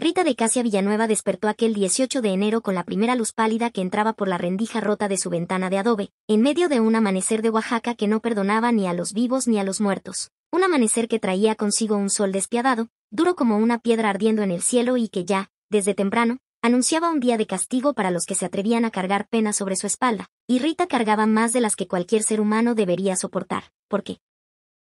Rita de Casia Villanueva despertó aquel 18 de enero con la primera luz pálida que entraba por la rendija rota de su ventana de adobe, en medio de un amanecer de Oaxaca que no perdonaba ni a los vivos ni a los muertos. Un amanecer que traía consigo un sol despiadado, duro como una piedra ardiendo en el cielo y que ya, desde temprano, anunciaba un día de castigo para los que se atrevían a cargar penas sobre su espalda, y Rita cargaba más de las que cualquier ser humano debería soportar. ¿Por qué?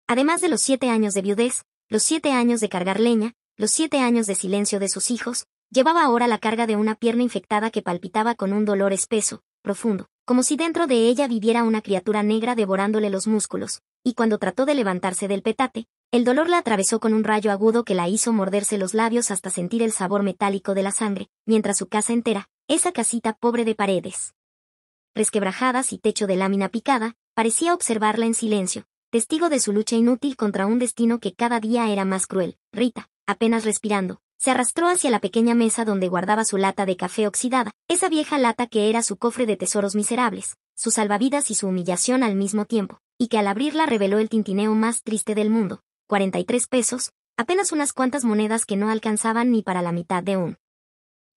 Además de los 7 años de viudez, los 7 años de cargar leña, los 7 años de silencio de sus hijos, llevaba ahora la carga de una pierna infectada que palpitaba con un dolor espeso, profundo, como si dentro de ella viviera una criatura negra devorándole los músculos, y cuando trató de levantarse del petate, el dolor la atravesó con un rayo agudo que la hizo morderse los labios hasta sentir el sabor metálico de la sangre, mientras su casa entera, esa casita pobre de paredes resquebrajadas y techo de lámina picada, parecía observarla en silencio, testigo de su lucha inútil contra un destino que cada día era más cruel. Rita, apenas respirando, se arrastró hacia la pequeña mesa donde guardaba su lata de café oxidada, esa vieja lata que era su cofre de tesoros miserables, su salvavidas y su humillación al mismo tiempo, y que al abrirla reveló el tintineo más triste del mundo. 43 pesos, apenas unas cuantas monedas que no alcanzaban ni para la mitad de un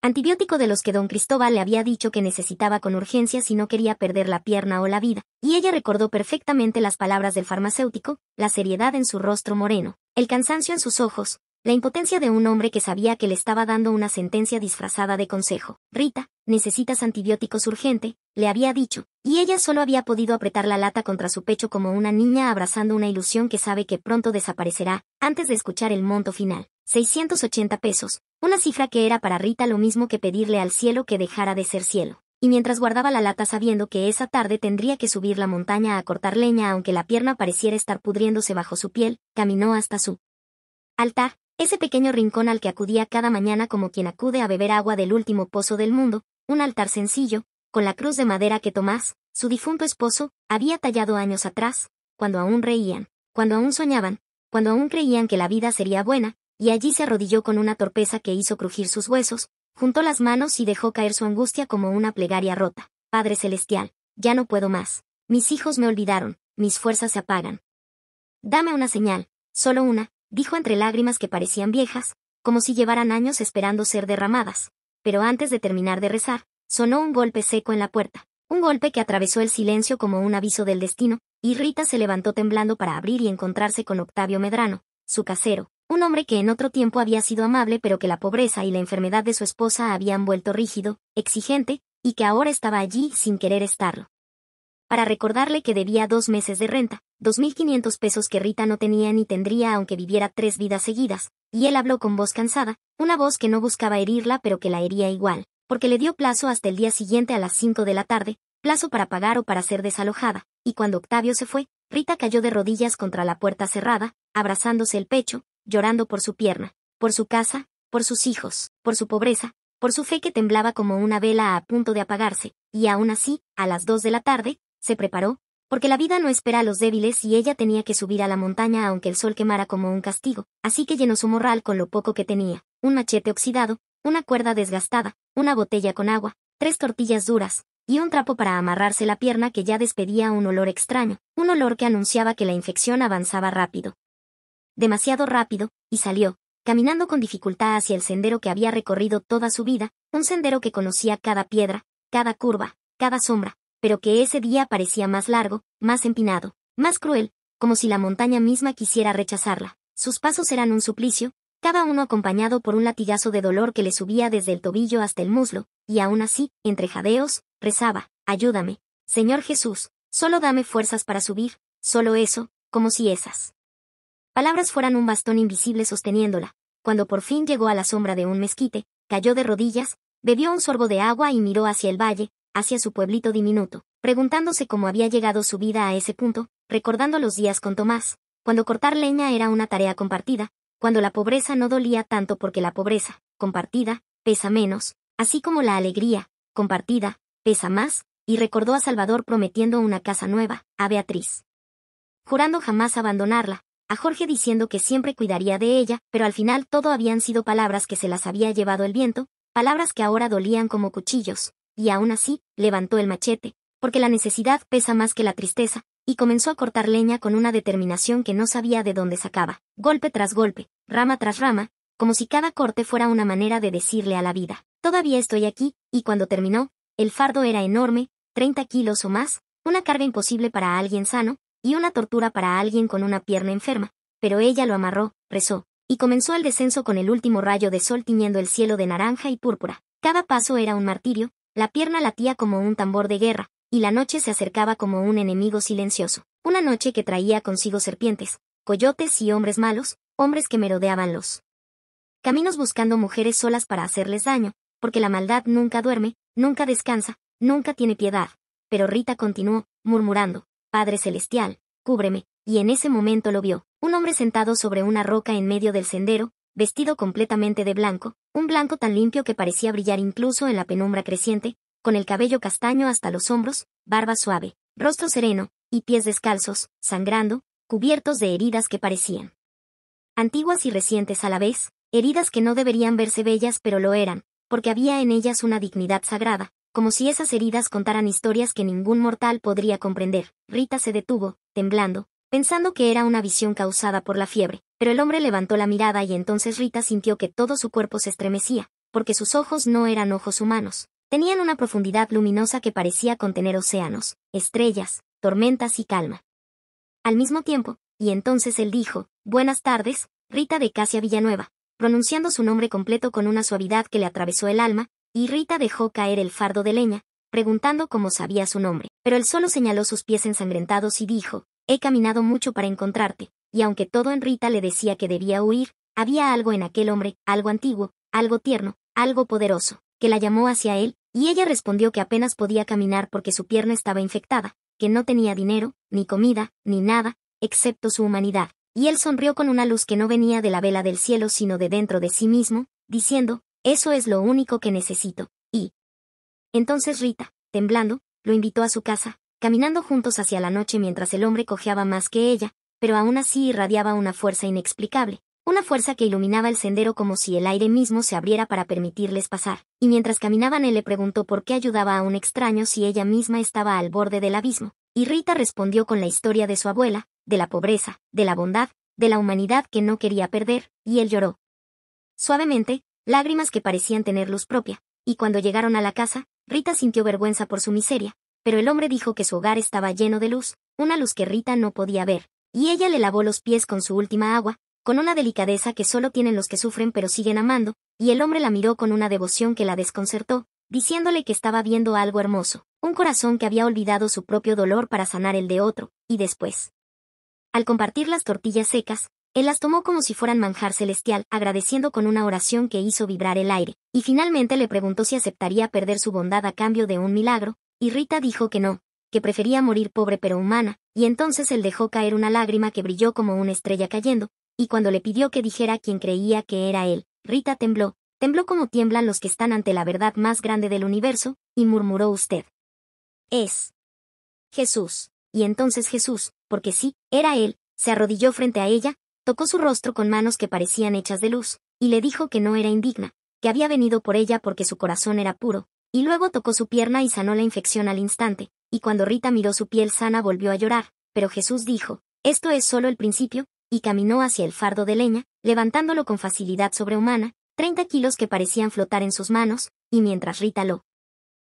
antibiótico de los que don Cristóbal le había dicho que necesitaba con urgencia si no quería perder la pierna o la vida, y ella recordó perfectamente las palabras del farmacéutico, la seriedad en su rostro moreno, el cansancio en sus ojos, la impotencia de un hombre que sabía que le estaba dando una sentencia disfrazada de consejo. Rita, necesitas antibióticos urgente, le había dicho, y ella solo había podido apretar la lata contra su pecho como una niña abrazando una ilusión que sabe que pronto desaparecerá, antes de escuchar el monto final. 680 pesos, una cifra que era para Rita lo mismo que pedirle al cielo que dejara de ser cielo. Y mientras guardaba la lata sabiendo que esa tarde tendría que subir la montaña a cortar leña aunque la pierna pareciera estar pudriéndose bajo su piel, caminó hasta su altar, ese pequeño rincón al que acudía cada mañana como quien acude a beber agua del último pozo del mundo, un altar sencillo, con la cruz de madera que Tomás, su difunto esposo, había tallado años atrás, cuando aún reían, cuando aún soñaban, cuando aún creían que la vida sería buena, y allí se arrodilló con una torpeza que hizo crujir sus huesos, juntó las manos y dejó caer su angustia como una plegaria rota. Padre Celestial, ya no puedo más. Mis hijos me olvidaron, mis fuerzas se apagan. Dame una señal, solo una, dijo entre lágrimas que parecían viejas, como si llevaran años esperando ser derramadas. Pero antes de terminar de rezar, sonó un golpe seco en la puerta, un golpe que atravesó el silencio como un aviso del destino, y Rita se levantó temblando para abrir y encontrarse con Octavio Medrano, su casero, un hombre que en otro tiempo había sido amable pero que la pobreza y la enfermedad de su esposa habían vuelto rígido, exigente, y que ahora estaba allí sin querer estarlo. Para recordarle que debía 2 meses de renta, 2.500 pesos que Rita no tenía ni tendría aunque viviera 3 vidas seguidas, y él habló con voz cansada, una voz que no buscaba herirla pero que la hería igual, porque le dio plazo hasta el día siguiente a las 5 de la tarde, plazo para pagar o para ser desalojada, y cuando Octavio se fue, Rita cayó de rodillas contra la puerta cerrada, abrazándose el pecho, llorando por su pierna, por su casa, por sus hijos, por su pobreza, por su fe que temblaba como una vela a punto de apagarse, y aún así, a las 2 de la tarde, se preparó, porque la vida no espera a los débiles y ella tenía que subir a la montaña aunque el sol quemara como un castigo, así que llenó su morral con lo poco que tenía, un machete oxidado, una cuerda desgastada, una botella con agua, 3 tortillas duras, y un trapo para amarrarse la pierna que ya despedía un olor extraño, un olor que anunciaba que la infección avanzaba rápido. Demasiado rápido, y salió, caminando con dificultad hacia el sendero que había recorrido toda su vida, un sendero que conocía cada piedra, cada curva, cada sombra, pero que ese día parecía más largo, más empinado, más cruel, como si la montaña misma quisiera rechazarla. Sus pasos eran un suplicio, cada uno acompañado por un latigazo de dolor que le subía desde el tobillo hasta el muslo, y aún así, entre jadeos, rezaba, ayúdame, Señor Jesús, solo dame fuerzas para subir, solo eso, como si esas palabras fueran un bastón invisible sosteniéndola. Cuando por fin llegó a la sombra de un mezquite, cayó de rodillas, bebió un sorbo de agua y miró hacia el valle, hacia su pueblito diminuto, preguntándose cómo había llegado su vida a ese punto, recordando los días con Tomás, cuando cortar leña era una tarea compartida, cuando la pobreza no dolía tanto porque la pobreza, compartida, pesa menos, así como la alegría, compartida, pesa más, y recordó a Salvador prometiendo una casa nueva, a Beatriz jurando jamás abandonarla, a Jorge diciendo que siempre cuidaría de ella, pero al final todo habían sido palabras que se las había llevado el viento, palabras que ahora dolían como cuchillos, y aún así, levantó el machete, porque la necesidad pesa más que la tristeza, y comenzó a cortar leña con una determinación que no sabía de dónde sacaba, golpe tras golpe, rama tras rama, como si cada corte fuera una manera de decirle a la vida, todavía estoy aquí, y cuando terminó, el fardo era enorme, 30 kilos o más, una carga imposible para alguien sano, y una tortura para alguien con una pierna enferma, pero ella lo amarró, rezó, y comenzó el descenso con el último rayo de sol tiñendo el cielo de naranja y púrpura. Cada paso era un martirio, la pierna latía como un tambor de guerra, y la noche se acercaba como un enemigo silencioso, una noche que traía consigo serpientes, coyotes y hombres malos, hombres que merodeaban los caminos buscando mujeres solas para hacerles daño, porque la maldad nunca duerme, nunca descansa, nunca tiene piedad. Pero Rita continuó, murmurando, Padre Celestial, cúbreme, y en ese momento lo vio, un hombre sentado sobre una roca en medio del sendero, vestido completamente de blanco, un blanco tan limpio que parecía brillar incluso en la penumbra creciente, con el cabello castaño hasta los hombros, barba suave, rostro sereno, y pies descalzos, sangrando, cubiertos de heridas que parecían antiguas y recientes a la vez, heridas que no deberían verse bellas pero lo eran, porque había en ellas una dignidad sagrada, como si esas heridas contaran historias que ningún mortal podría comprender. Rita se detuvo, temblando, pensando que era una visión causada por la fiebre, pero el hombre levantó la mirada y entonces Rita sintió que todo su cuerpo se estremecía, porque sus ojos no eran ojos humanos, tenían una profundidad luminosa que parecía contener océanos, estrellas, tormentas y calma al mismo tiempo, y entonces él dijo, Buenas tardes, Rita de Casia Villanueva, pronunciando su nombre completo con una suavidad que le atravesó el alma, y Rita dejó caer el fardo de leña, preguntando cómo sabía su nombre, pero él solo señaló sus pies ensangrentados y dijo, He caminado mucho para encontrarte, y aunque todo en Rita le decía que debía huir, había algo en aquel hombre, algo antiguo, algo tierno, algo poderoso, que la llamó hacia él, y ella respondió que apenas podía caminar porque su pierna estaba infectada, que no tenía dinero, ni comida, ni nada, excepto su humanidad, y él sonrió con una luz que no venía de la vela del cielo sino de dentro de sí mismo, diciendo, Eso es lo único que necesito, y entonces Rita, temblando, lo invitó a su casa, caminando juntos hacia la noche mientras el hombre cojeaba más que ella, pero aún así irradiaba una fuerza inexplicable, una fuerza que iluminaba el sendero como si el aire mismo se abriera para permitirles pasar, y mientras caminaban él le preguntó por qué ayudaba a un extraño si ella misma estaba al borde del abismo, y Rita respondió con la historia de su abuela, de la pobreza, de la bondad, de la humanidad que no quería perder, y él lloró suavemente, lágrimas que parecían tener luz propia, y cuando llegaron a la casa, Rita sintió vergüenza por su miseria, pero el hombre dijo que su hogar estaba lleno de luz, una luz que Rita no podía ver, y ella le lavó los pies con su última agua, con una delicadeza que solo tienen los que sufren pero siguen amando, y el hombre la miró con una devoción que la desconcertó, diciéndole que estaba viendo algo hermoso, un corazón que había olvidado su propio dolor para sanar el de otro, y después, al compartir las tortillas secas, él las tomó como si fueran manjar celestial, agradeciendo con una oración que hizo vibrar el aire, y finalmente le preguntó si aceptaría perder su bondad a cambio de un milagro, y Rita dijo que no, que prefería morir pobre pero humana, y entonces él dejó caer una lágrima que brilló como una estrella cayendo, y cuando le pidió que dijera quién creía que era él, Rita tembló como tiemblan los que están ante la verdad más grande del universo, y murmuró usted. Es Jesús. Y entonces Jesús, porque sí, era él, se arrodilló frente a ella, tocó su rostro con manos que parecían hechas de luz, y le dijo que no era indigna, que había venido por ella porque su corazón era puro, y luego tocó su pierna y sanó la infección al instante, y cuando Rita miró su piel sana volvió a llorar, pero Jesús dijo, esto es solo el principio, y caminó hacia el fardo de leña, levantándolo con facilidad sobrehumana, 30 kilos que parecían flotar en sus manos, y mientras Rita lo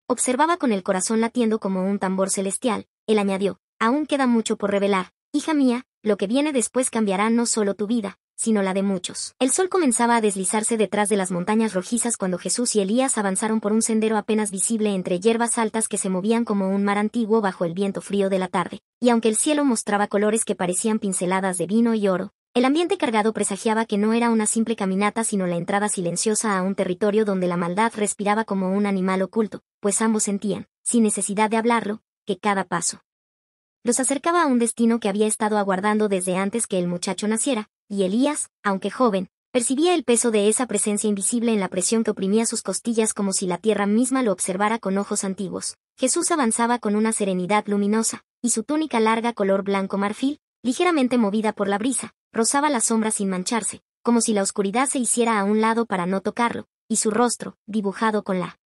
observaba con el corazón latiendo como un tambor celestial, él añadió, aún queda mucho por revelar, hija mía, lo que viene después cambiará no solo tu vida, sino la de muchos. El sol comenzaba a deslizarse detrás de las montañas rojizas cuando Jesús y Elías avanzaron por un sendero apenas visible entre hierbas altas que se movían como un mar antiguo bajo el viento frío de la tarde, y aunque el cielo mostraba colores que parecían pinceladas de vino y oro, el ambiente cargado presagiaba que no era una simple caminata sino la entrada silenciosa a un territorio donde la maldad respiraba como un animal oculto, pues ambos sentían, sin necesidad de hablarlo, que cada paso los acercaba a un destino que había estado aguardando desde antes que el muchacho naciera, y Elías, aunque joven, percibía el peso de esa presencia invisible en la presión que oprimía sus costillas como si la tierra misma lo observara con ojos antiguos. Jesús avanzaba con una serenidad luminosa, y su túnica larga color blanco marfil, ligeramente movida por la brisa, rozaba la sombra sin mancharse, como si la oscuridad se hiciera a un lado para no tocarlo, y su rostro, dibujado con la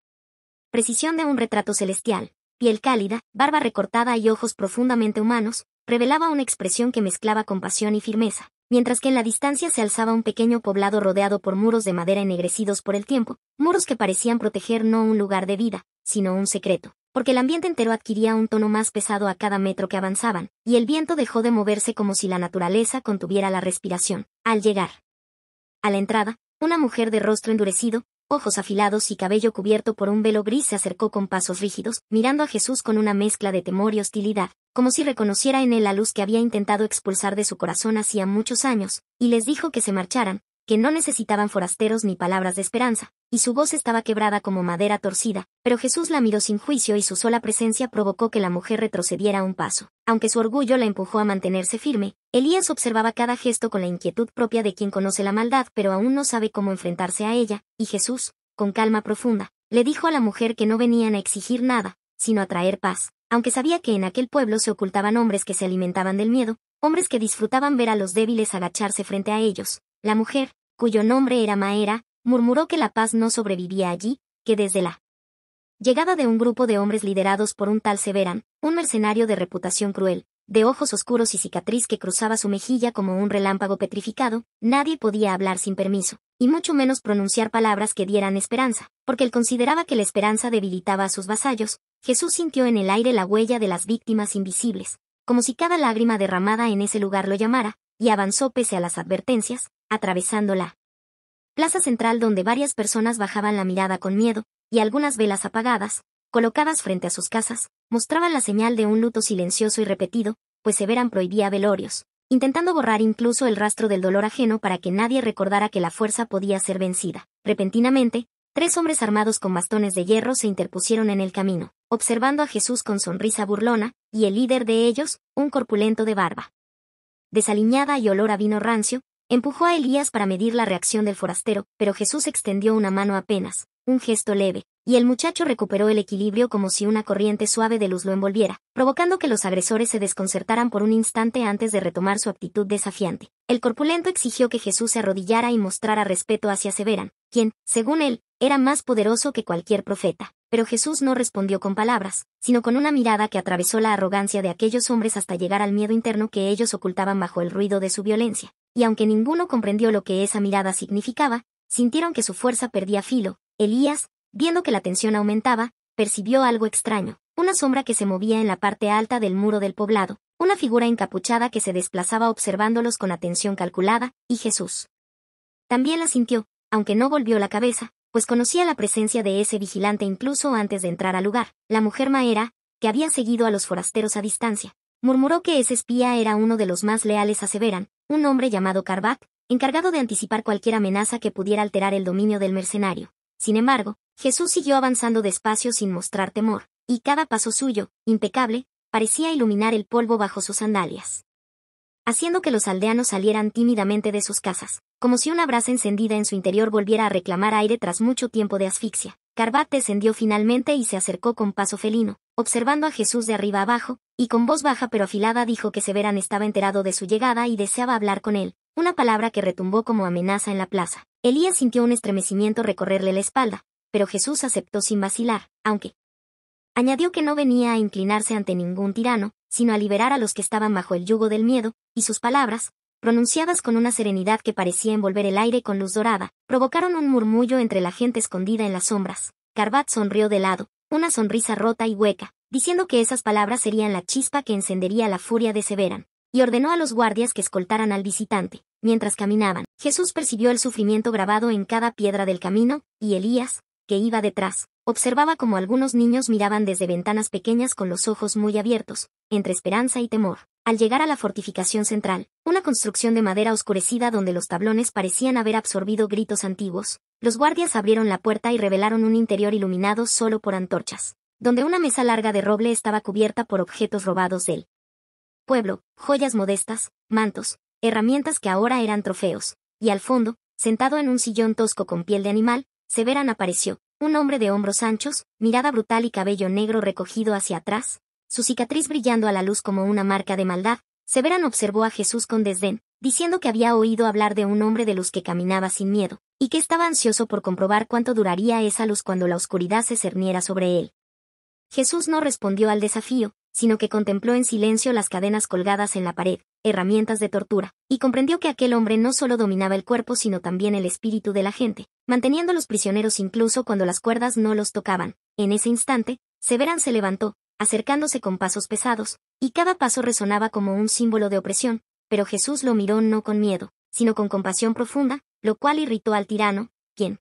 precisión de un retrato celestial, piel cálida, barba recortada y ojos profundamente humanos, revelaba una expresión que mezclaba compasión y firmeza, mientras que en la distancia se alzaba un pequeño poblado rodeado por muros de madera ennegrecidos por el tiempo, muros que parecían proteger no un lugar de vida, sino un secreto, porque el ambiente entero adquiría un tono más pesado a cada metro que avanzaban, y el viento dejó de moverse como si la naturaleza contuviera la respiración. Al llegar a la entrada, una mujer de rostro endurecido, ojos afilados y cabello cubierto por un velo gris se acercó con pasos rígidos, mirando a Jesús con una mezcla de temor y hostilidad, como si reconociera en él la luz que había intentado expulsar de su corazón hacía muchos años, y les dijo que se marcharan, que no necesitaban forasteros ni palabras de esperanza, y su voz estaba quebrada como madera torcida, pero Jesús la miró sin juicio y su sola presencia provocó que la mujer retrocediera un paso. Aunque su orgullo la empujó a mantenerse firme, Elías observaba cada gesto con la inquietud propia de quien conoce la maldad pero aún no sabe cómo enfrentarse a ella, y Jesús, con calma profunda, le dijo a la mujer que no venían a exigir nada, sino a traer paz, aunque sabía que en aquel pueblo se ocultaban hombres que se alimentaban del miedo, hombres que disfrutaban ver a los débiles agacharse frente a ellos. La mujer, cuyo nombre era Maera, murmuró que la paz no sobrevivía allí, que desde la llegada de un grupo de hombres liderados por un tal Severan, un mercenario de reputación cruel, de ojos oscuros y cicatriz que cruzaba su mejilla como un relámpago petrificado, nadie podía hablar sin permiso, y mucho menos pronunciar palabras que dieran esperanza, porque él consideraba que la esperanza debilitaba a sus vasallos. Jesús sintió en el aire la huella de las víctimas invisibles, como si cada lágrima derramada en ese lugar lo llamara, y avanzó pese a las advertencias, atravesando la plaza central donde varias personas bajaban la mirada con miedo, y algunas velas apagadas, colocadas frente a sus casas, mostraban la señal de un luto silencioso y repetido, pues Severan prohibía velorios, intentando borrar incluso el rastro del dolor ajeno para que nadie recordara que la fuerza podía ser vencida. Repentinamente, 3 hombres armados con bastones de hierro se interpusieron en el camino, observando a Jesús con sonrisa burlona, y el líder de ellos, un corpulento de barba desaliñada y olor a vino rancio, empujó a Elías para medir la reacción del forastero, pero Jesús extendió una mano apenas, un gesto leve, y el muchacho recuperó el equilibrio como si una corriente suave de luz lo envolviera, provocando que los agresores se desconcertaran por un instante antes de retomar su actitud desafiante. El corpulento exigió que Jesús se arrodillara y mostrara respeto hacia Severan, quien, según él, era más poderoso que cualquier profeta. Pero Jesús no respondió con palabras, sino con una mirada que atravesó la arrogancia de aquellos hombres hasta llegar al miedo interno que ellos ocultaban bajo el ruido de su violencia. Y aunque ninguno comprendió lo que esa mirada significaba, sintieron que su fuerza perdía filo. Elías, viendo que la tensión aumentaba, percibió algo extraño, una sombra que se movía en la parte alta del muro del poblado, una figura encapuchada que se desplazaba observándolos con atención calculada, y Jesús también la sintió, aunque no volvió la cabeza, pues conocía la presencia de ese vigilante incluso antes de entrar al lugar. La mujer Maera, que había seguido a los forasteros a distancia, murmuró que ese espía era uno de los más leales a Severan, un hombre llamado Karbat, encargado de anticipar cualquier amenaza que pudiera alterar el dominio del mercenario. Sin embargo, Jesús siguió avanzando despacio sin mostrar temor, y cada paso suyo, impecable, parecía iluminar el polvo bajo sus sandalias, haciendo que los aldeanos salieran tímidamente de sus casas, como si una brasa encendida en su interior volviera a reclamar aire tras mucho tiempo de asfixia. Karbat descendió finalmente y se acercó con paso felino, observando a Jesús de arriba abajo, y con voz baja pero afilada dijo que Severan estaba enterado de su llegada y deseaba hablar con él, una palabra que retumbó como amenaza en la plaza. Elías sintió un estremecimiento recorrerle la espalda, pero Jesús aceptó sin vacilar, aunque añadió que no venía a inclinarse ante ningún tirano, sino a liberar a los que estaban bajo el yugo del miedo, y sus palabras, pronunciadas con una serenidad que parecía envolver el aire con luz dorada, provocaron un murmullo entre la gente escondida en las sombras. Karbat sonrió de lado, una sonrisa rota y hueca, diciendo que esas palabras serían la chispa que encendería la furia de Severan, y ordenó a los guardias que escoltaran al visitante. Mientras caminaban, Jesús percibió el sufrimiento grabado en cada piedra del camino, y Elías, que iba detrás, observaba como algunos niños miraban desde ventanas pequeñas con los ojos muy abiertos, entre esperanza y temor. Al llegar a la fortificación central, una construcción de madera oscurecida donde los tablones parecían haber absorbido gritos antiguos, los guardias abrieron la puerta y revelaron un interior iluminado solo por antorchas, donde una mesa larga de roble estaba cubierta por objetos robados del pueblo, joyas modestas, mantos, herramientas que ahora eran trofeos, y al fondo, sentado en un sillón tosco con piel de animal, Severan apareció, un hombre de hombros anchos, mirada brutal y cabello negro recogido hacia atrás, su cicatriz brillando a la luz como una marca de maldad. Severan observó a Jesús con desdén, diciendo que había oído hablar de un hombre de luz que caminaba sin miedo, y que estaba ansioso por comprobar cuánto duraría esa luz cuando la oscuridad se cerniera sobre él. Jesús no respondió al desafío, sino que contempló en silencio las cadenas colgadas en la pared, herramientas de tortura, y comprendió que aquel hombre no solo dominaba el cuerpo sino también el espíritu de la gente, manteniéndolos prisioneros incluso cuando las cuerdas no los tocaban. En ese instante, Severan se levantó, acercándose con pasos pesados, y cada paso resonaba como un símbolo de opresión, pero Jesús lo miró no con miedo, sino con compasión profunda, lo cual irritó al tirano, quien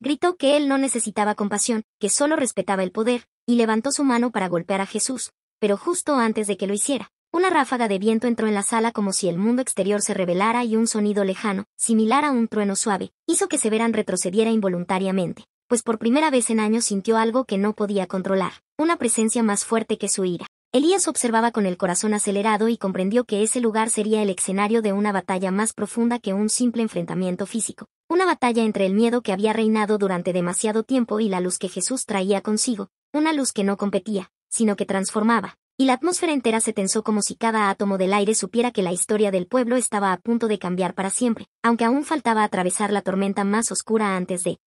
gritó que él no necesitaba compasión, que solo respetaba el poder, y levantó su mano para golpear a Jesús, pero justo antes de que lo hiciera, una ráfaga de viento entró en la sala como si el mundo exterior se revelara y un sonido lejano, similar a un trueno suave, hizo que Severan retrocediera involuntariamente, pues por primera vez en años sintió algo que no podía controlar, una presencia más fuerte que su ira. Elías observaba con el corazón acelerado y comprendió que ese lugar sería el escenario de una batalla más profunda que un simple enfrentamiento físico. Una batalla entre el miedo que había reinado durante demasiado tiempo y la luz que Jesús traía consigo, una luz que no competía, sino que transformaba, y la atmósfera entera se tensó como si cada átomo del aire supiera que la historia del pueblo estaba a punto de cambiar para siempre, aunque aún faltaba atravesar la tormenta más oscura antes de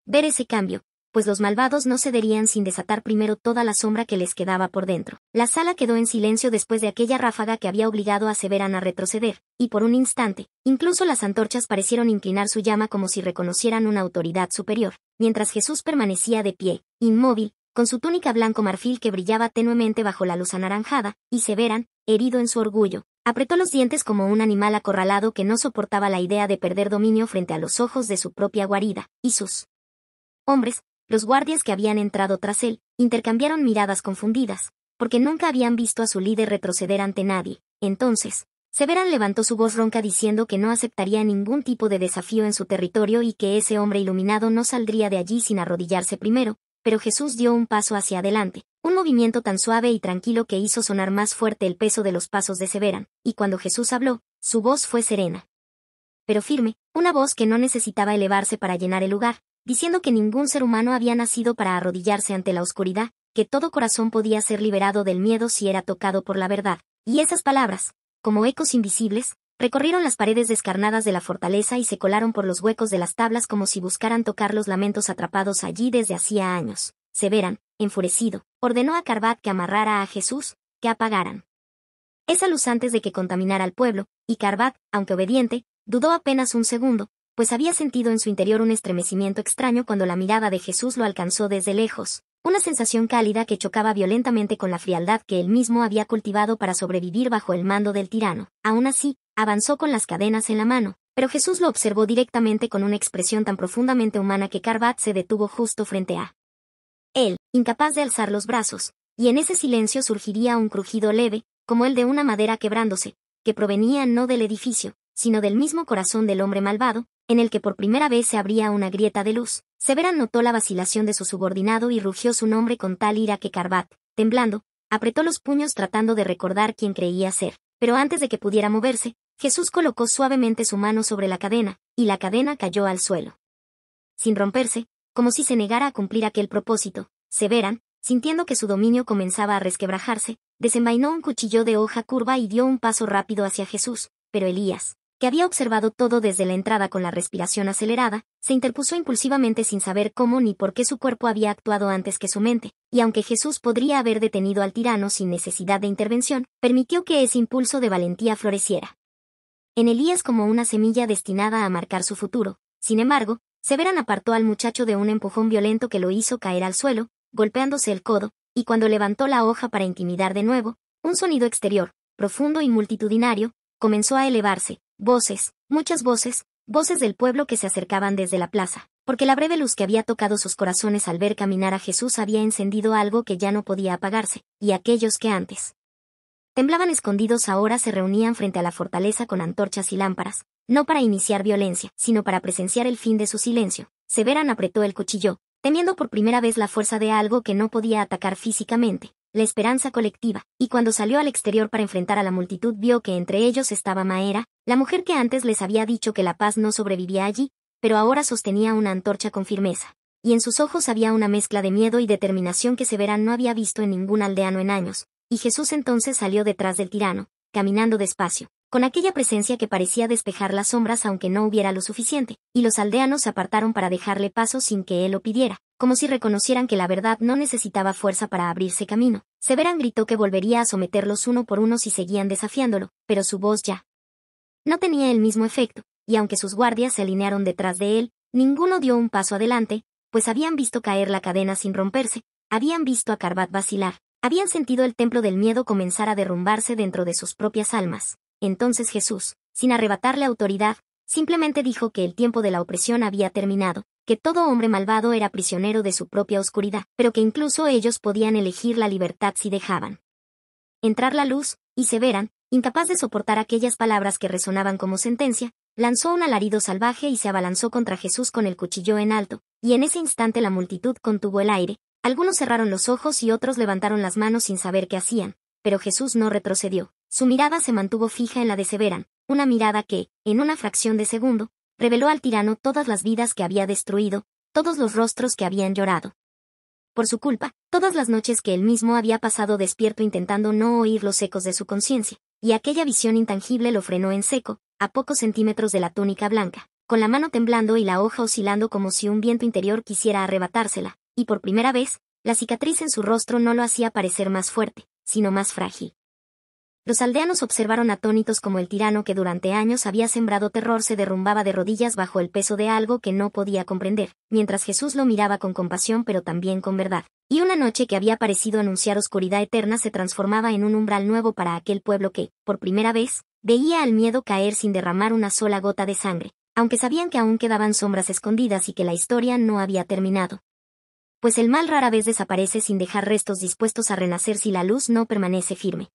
ver ese cambio, pues los malvados no cederían sin desatar primero toda la sombra que les quedaba por dentro. La sala quedó en silencio después de aquella ráfaga que había obligado a Severan a retroceder, y por un instante, incluso las antorchas parecieron inclinar su llama como si reconocieran una autoridad superior, mientras Jesús permanecía de pie, inmóvil, con su túnica blanco marfil que brillaba tenuemente bajo la luz anaranjada, y Severan, herido en su orgullo, apretó los dientes como un animal acorralado que no soportaba la idea de perder dominio frente a los ojos de su propia guarida, y sus hombres, los guardias que habían entrado tras él, intercambiaron miradas confundidas, porque nunca habían visto a su líder retroceder ante nadie. Entonces, Severan levantó su voz ronca diciendo que no aceptaría ningún tipo de desafío en su territorio y que ese hombre iluminado no saldría de allí sin arrodillarse primero, pero Jesús dio un paso hacia adelante, un movimiento tan suave y tranquilo que hizo sonar más fuerte el peso de los pasos de Severan, y cuando Jesús habló, su voz fue serena, pero firme, una voz que no necesitaba elevarse para llenar el lugar, diciendo que ningún ser humano había nacido para arrodillarse ante la oscuridad, que todo corazón podía ser liberado del miedo si era tocado por la verdad. Y esas palabras, como ecos invisibles, recorrieron las paredes descarnadas de la fortaleza y se colaron por los huecos de las tablas como si buscaran tocar los lamentos atrapados allí desde hacía años. Severan, enfurecido, ordenó a Carbat que amarrara a Jesús, que apagaran esa luz antes de que contaminara al pueblo, y Carbat, aunque obediente, dudó apenas un segundo, pues había sentido en su interior un estremecimiento extraño cuando la mirada de Jesús lo alcanzó desde lejos, una sensación cálida que chocaba violentamente con la frialdad que él mismo había cultivado para sobrevivir bajo el mando del tirano. Aún así, avanzó con las cadenas en la mano, pero Jesús lo observó directamente con una expresión tan profundamente humana que Carbat se detuvo justo frente a él, incapaz de alzar los brazos, y en ese silencio surgiría un crujido leve, como el de una madera quebrándose, que provenía no del edificio, sino del mismo corazón del hombre malvado, en el que por primera vez se abría una grieta de luz. Severan notó la vacilación de su subordinado y rugió su nombre con tal ira que Carbat, temblando, apretó los puños tratando de recordar quién creía ser. Pero antes de que pudiera moverse, Jesús colocó suavemente su mano sobre la cadena, y la cadena cayó al suelo. Sin romperse, como si se negara a cumplir aquel propósito, Severan, sintiendo que su dominio comenzaba a resquebrajarse, desenvainó un cuchillo de hoja curva y dio un paso rápido hacia Jesús, pero Elías, que había observado todo desde la entrada con la respiración acelerada, se interpuso impulsivamente sin saber cómo ni por qué su cuerpo había actuado antes que su mente, y aunque Jesús podría haber detenido al tirano sin necesidad de intervención, permitió que ese impulso de valentía floreciera en Elías como una semilla destinada a marcar su futuro. Sin embargo, Severan apartó al muchacho de un empujón violento que lo hizo caer al suelo, golpeándose el codo, y cuando levantó la hoja para intimidar de nuevo, un sonido exterior, profundo y multitudinario, comenzó a elevarse. Voces, muchas voces, voces del pueblo que se acercaban desde la plaza, porque la breve luz que había tocado sus corazones al ver caminar a Jesús había encendido algo que ya no podía apagarse, y aquellos que antes temblaban escondidos ahora se reunían frente a la fortaleza con antorchas y lámparas, no para iniciar violencia, sino para presenciar el fin de su silencio. Severan apretó el cuchillo, temiendo por primera vez la fuerza de algo que no podía atacar físicamente, la esperanza colectiva, y cuando salió al exterior para enfrentar a la multitud vio que entre ellos estaba Maera, la mujer que antes les había dicho que la paz no sobrevivía allí, pero ahora sostenía una antorcha con firmeza, y en sus ojos había una mezcla de miedo y determinación que Severan no había visto en ningún aldeano en años, y Jesús entonces salió detrás del tirano, caminando despacio, con aquella presencia que parecía despejar las sombras aunque no hubiera lo suficiente, y los aldeanos se apartaron para dejarle paso sin que él lo pidiera, como si reconocieran que la verdad no necesitaba fuerza para abrirse camino. Severan gritó que volvería a someterlos uno por uno si seguían desafiándolo, pero su voz ya no tenía el mismo efecto, y aunque sus guardias se alinearon detrás de él, ninguno dio un paso adelante, pues habían visto caer la cadena sin romperse, habían visto a Karbat vacilar, habían sentido el templo del miedo comenzar a derrumbarse dentro de sus propias almas. Entonces Jesús, sin arrebatarle autoridad, simplemente dijo que el tiempo de la opresión había terminado, que todo hombre malvado era prisionero de su propia oscuridad, pero que incluso ellos podían elegir la libertad si dejaban entrar la luz, y Severan, incapaz de soportar aquellas palabras que resonaban como sentencia, lanzó un alarido salvaje y se abalanzó contra Jesús con el cuchillo en alto, y en ese instante la multitud contuvo el aire, algunos cerraron los ojos y otros levantaron las manos sin saber qué hacían, pero Jesús no retrocedió, su mirada se mantuvo fija en la de Severan, una mirada que, en una fracción de segundo, reveló al tirano todas las vidas que había destruido, todos los rostros que habían llorado por su culpa, todas las noches que él mismo había pasado despierto intentando no oír los ecos de su conciencia, y aquella visión intangible lo frenó en seco, a pocos centímetros de la túnica blanca, con la mano temblando y la hoja oscilando como si un viento interior quisiera arrebatársela, y por primera vez, la cicatriz en su rostro no lo hacía parecer más fuerte, sino más frágil. Los aldeanos observaron atónitos como el tirano que durante años había sembrado terror se derrumbaba de rodillas bajo el peso de algo que no podía comprender, mientras Jesús lo miraba con compasión pero también con verdad. Y una noche que había parecido anunciar oscuridad eterna se transformaba en un umbral nuevo para aquel pueblo que, por primera vez, veía al miedo caer sin derramar una sola gota de sangre, aunque sabían que aún quedaban sombras escondidas y que la historia no había terminado. Pues el mal rara vez desaparece sin dejar restos dispuestos a renacer si la luz no permanece firme.